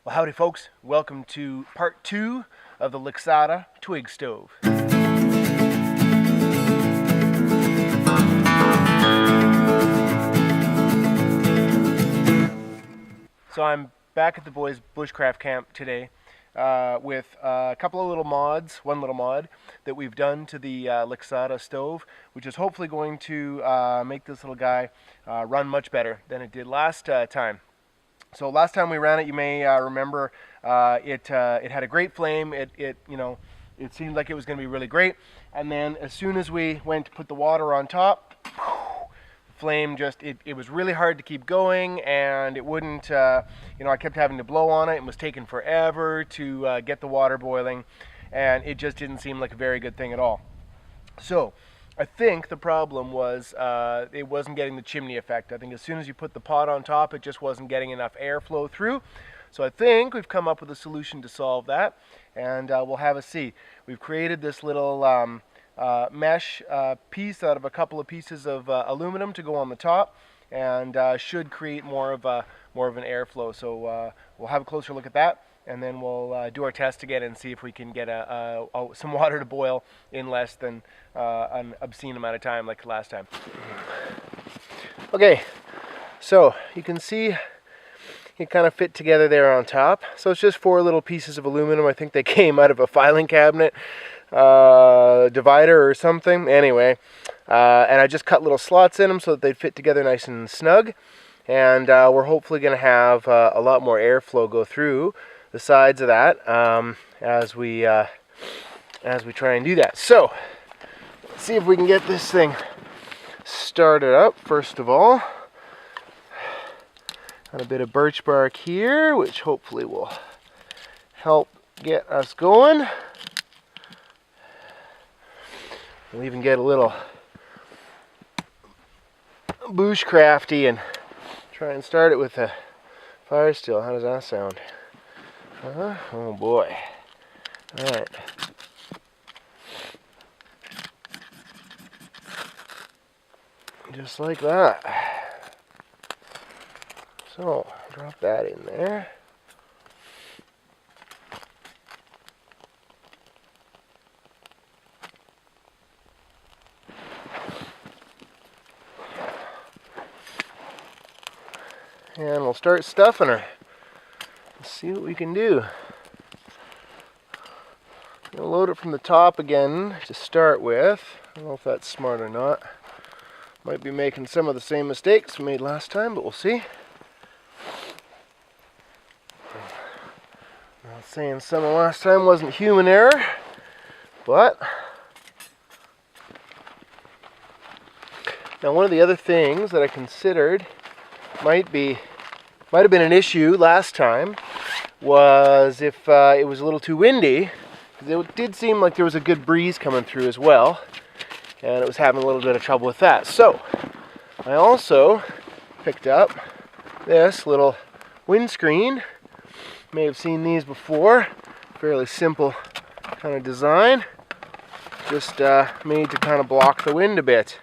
Well, howdy folks, welcome to part 2 of the LIXADA Twig stove. So I'm back at the boys' bushcraft camp today with a couple of little mods, one little mod that we've done to the LIXADA stove, which is hopefully going to make this little guy run much better than it did last time. So last time we ran it, you may remember it had a great flame. It seemed like it was going to be really great. And then as soon as we went to put the water on top, the flame just it was really hard to keep going, and it wouldn't. I kept having to blow on it. It was taking forever to get the water boiling, and it just didn't seem like a very good thing at all. So I think the problem was it wasn't getting the chimney effect. I think as soon as you put the pot on top, it just wasn't getting enough airflow through. So I think we've come up with a solution to solve that, and we'll have a see. We've created this little mesh piece out of a couple of pieces of aluminum to go on the top, and should create more of an airflow. So we'll have a closer look at that, and then we'll do our test again and see if we can get some water to boil in less than an obscene amount of time like last time. Okay, so you can see it kind of fit together there on top. So it's just 4 little pieces of aluminum. I think they came out of a filing cabinet divider or something. Anyway, and I just cut little slots in them so that they'd fit together nice and snug. And we're hopefully going to have a lot more airflow go through the sides of that as we try and do that. So let's see if we can get this thing started up. First of all, got a bit of birch bark here, which hopefully will help get us going. We'll even get a little bushcrafty and try and start it with a fire steel. How does that sound? Oh boy. Alright. Just like that. So, drop that in there. And we'll start stuffing her. Let's see what we can do. We'll load it from the top again to start with. I don't know if that's smart or not. Might be making some of the same mistakes we made last time, but we'll see. Not saying some of last time wasn't human error, but now one of the other things that I considered might have been an issue last time was if it was a little too windy. It did seem like there was a good breeze coming through as well, and it was having a little bit of trouble with that. So I also picked up this little windscreen. May have seen these before. Fairly simple kind of design, just made to kind of block the wind a bit.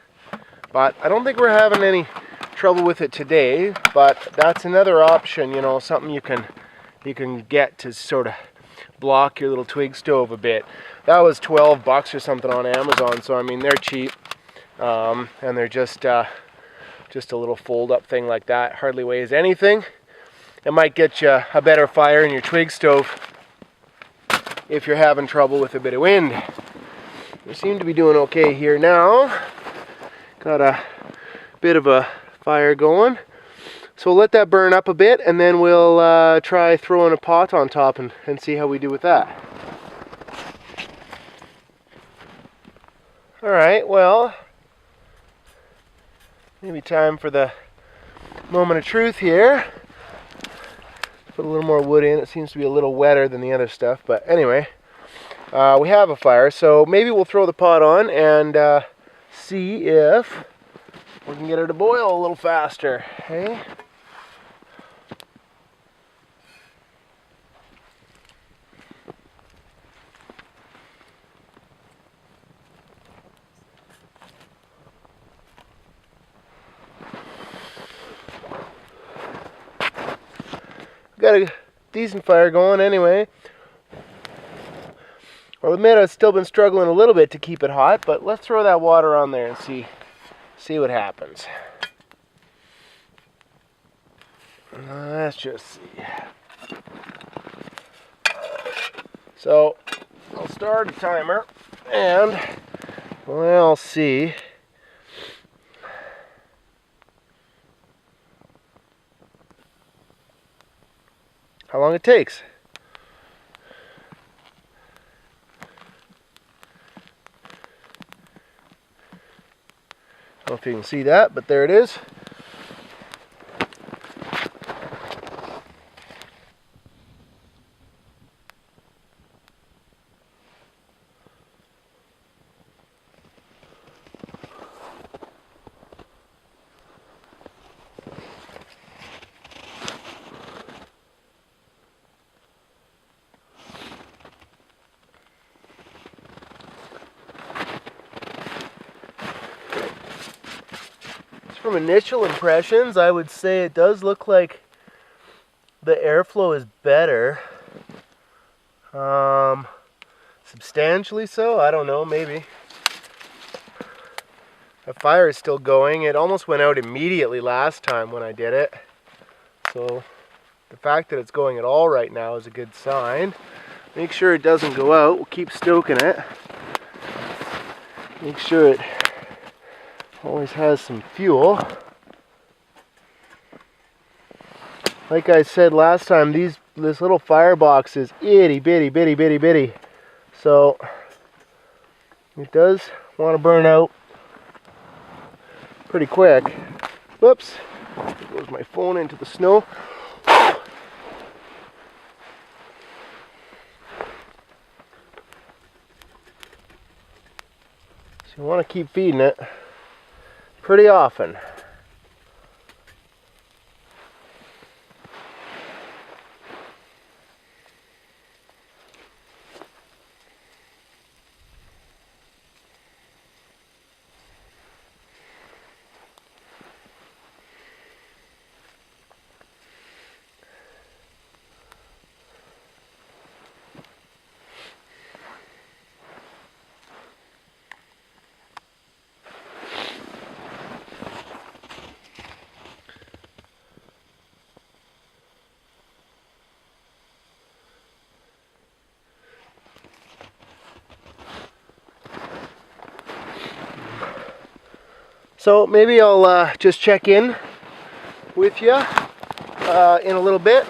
But I don't think we're having any trouble with it today, but that's another option, something you can get to sort of block your little twig stove a bit. That was $12 or something on Amazon, so I mean they're cheap, and they're just a little fold-up thing like that. Hardly weighs anything. It might get you a better fire in your twig stove if you're having trouble with a bit of wind. We seem to be doing okay here now. Got a bit of a fire going, so we'll let that burn up a bit, and then we'll try throwing a pot on top and see how we do with that. Alright, well, maybe time for the moment of truth here. Put a little more wood in. It seems to be a little wetter than the other stuff, but anyway, we have a fire, so maybe we'll throw the pot on and see if we can get her to boil a little faster, hey? Got a decent fire going anyway. I'll admit I've still been struggling a little bit to keep it hot, but let's throw that water on there and see what happens. Let's just see. So I'll start a timer and we'll see how long it takes. I don't know if you can see that, but there it is. From initial impressions, I would say it does look like the airflow is better. Substantially so, I don't know, maybe. The fire is still going. It almost went out immediately last time when I did it. So the fact that it's going at all right now is a good sign. Make sure it doesn't go out. We'll keep stoking it. Make sure it always has some fuel. Like I said last time, this little firebox is itty bitty. So it does want to burn out pretty quick. Whoops, there goes my phone into the snow. So you want to keep feeding it pretty often. So maybe I'll just check in with you in a little bit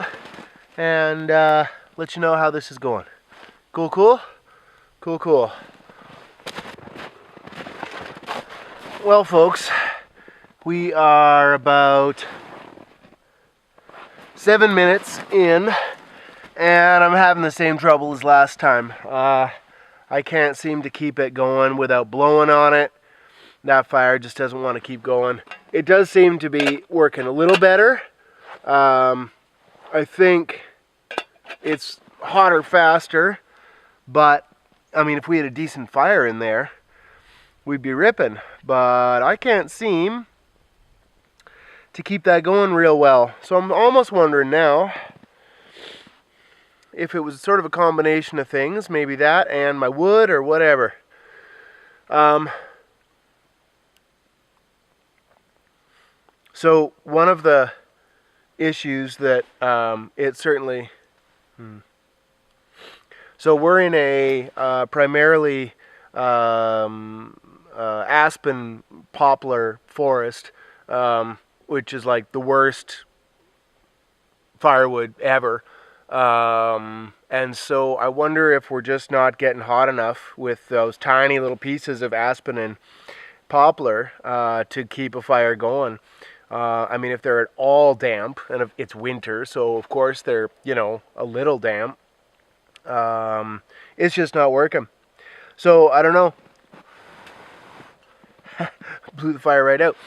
and let you know how this is going. Cool? Cool. Well, folks, we are about 7 minutes in and I'm having the same trouble as last time. I can't seem to keep it going without blowing on it. That fire just doesn't want to keep going. It does seem to be working a little better. I think it's hotter faster, but I mean, if we had a decent fire in there, we'd be ripping. But I can't seem to keep that going real well. So I'm almost wondering now if it was sort of a combination of things, maybe that and my wood or whatever. So one of the issues that it certainly... So we're in a primarily aspen poplar forest, which is like the worst firewood ever. And so I wonder if we're just not getting hot enough with those tiny little pieces of aspen and poplar to keep a fire going. I mean, if they're at all damp, and if it's winter, so of course they're, you know, a little damp, it's just not working. So, I don't know. Blew the fire right out.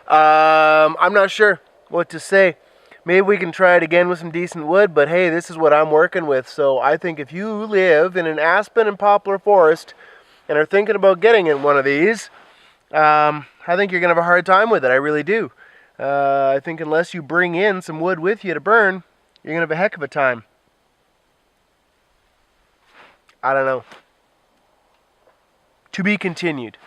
I'm not sure what to say. Maybe we can try it again with some decent wood, but hey, this is what I'm working with. So I think if you live in an aspen and poplar forest and are thinking about getting in one of these, I think you're going to have a hard time with it. I really do. I think unless you bring in some wood with you to burn, you're going to have a heck of a time. I don't know. To be continued.